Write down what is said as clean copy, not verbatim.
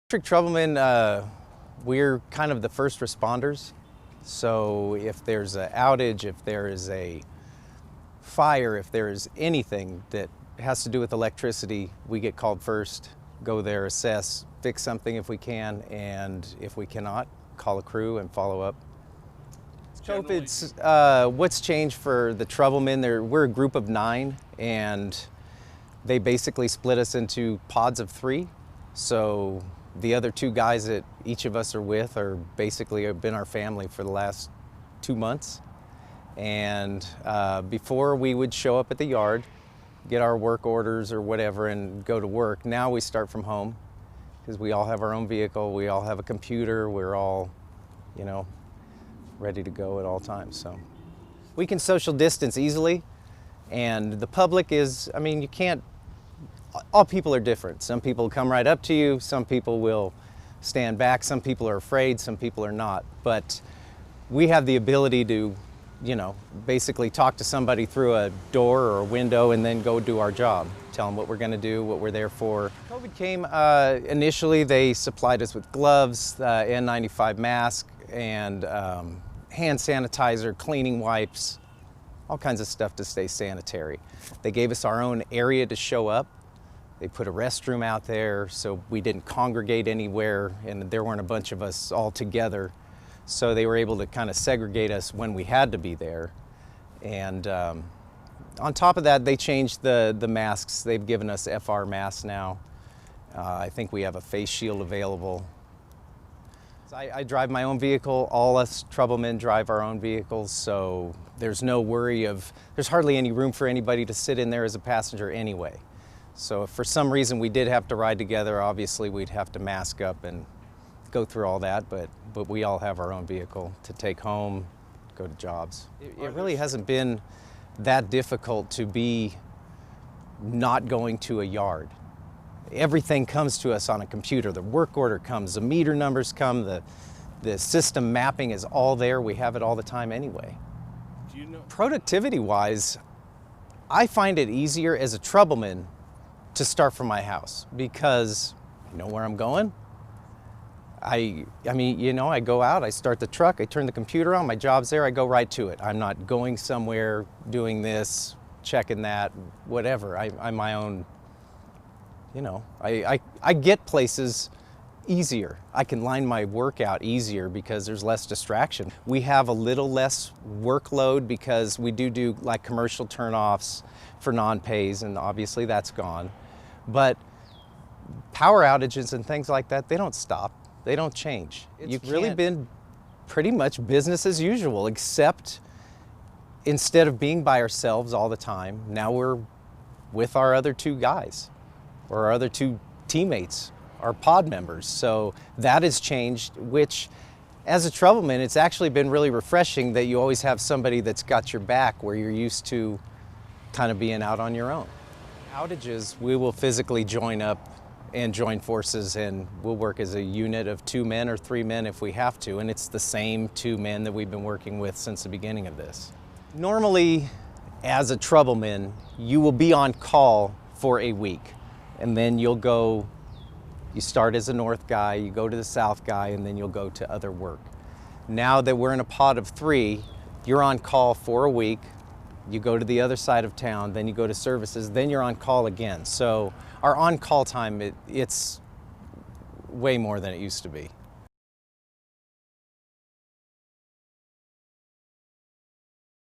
Electric Troubleman, we're kind of the first responders. So if there's an outage, if there is a fire, if there is anything that has to do with electricity, we get called first, go there, assess, fix something if we can, and if we cannot, call a crew and follow up. COVID's, what's changed for the Troublemen, we're a group of 9, and they basically split us into pods of 3. So the other 2 guys that each of us are with are basically have been our family for the last 2 months. And before we would show up at the yard, get our work orders or whatever and go to work. Now we start from home because we all have our own vehicle, we all have a computer, we're all, ready to go at all times. So we can social distance easily, and the public is, you can't, all people are different. Some people come right up to you, some people will stand back, some people are afraid, some people are not. But we have the ability to, basically talk to somebody through a door or a window and then go do our job. Tell them what we're going to do, what we're there for. COVID came, initially they supplied us with gloves, N95 mask, and hand sanitizer, cleaning wipes, all kinds of stuff to stay sanitary. They gave us our own area to show up. They put a restroom out there so we didn't congregate anywhere and there weren't a bunch of us all together. So they were able to kind of segregate us when we had to be there. And on top of that, they changed the masks. They've given us FR masks now. I think we have a face shield available. I drive my own vehicle. All us Troublemen drive our own vehicles, so there's no worry of, there's hardly any room for anybody to sit in there as a passenger anyway. So if for some reason we did have to ride together, obviously we'd have to mask up and go through all that, but we all have our own vehicle to take home, go to jobs. It really hasn't been that difficult to be not going to a yard. Everything comes to us on a computer. The work order comes, the meter numbers come, the system mapping is all there. We have it all the time anyway. Productivity-wise, I find it easier as a Troubleman to start from my house because I know where I'm going. I go out, I start the truck, I turn the computer on, my job's there, I go right to it. I'm not going somewhere, doing this, checking that, whatever. I'm my own, I get places easier. I can line my work out easier because there's less distraction. We have a little less workload because we do like commercial turnoffs for non-pays, and obviously that's gone. But power outages and things like that, they don't stop. They don't change. It's really been pretty much business as usual, except instead of being by ourselves all the time, now we're with our other 2 guys or our other 2 teammates, our pod members. So that has changed, which as a Troubleman, it's actually been really refreshing that you always have somebody that's got your back where you're used to kind of being out on your own. Outages, we will physically join up and join forces, and we'll work as a unit of 2 men or 3 men if we have to, and it's the same 2 men that we've been working with since the beginning of this. Normally, as a Troubleman, you will be on call for a week, and then you'll go, you start as a north guy, you go to the south guy, and then you'll go to other work. Now that we're in a pod of 3, you're on call for a week, you go to the other side of town, then you go to services, then you're on call again. So our on-call time, it's way more than it used to be.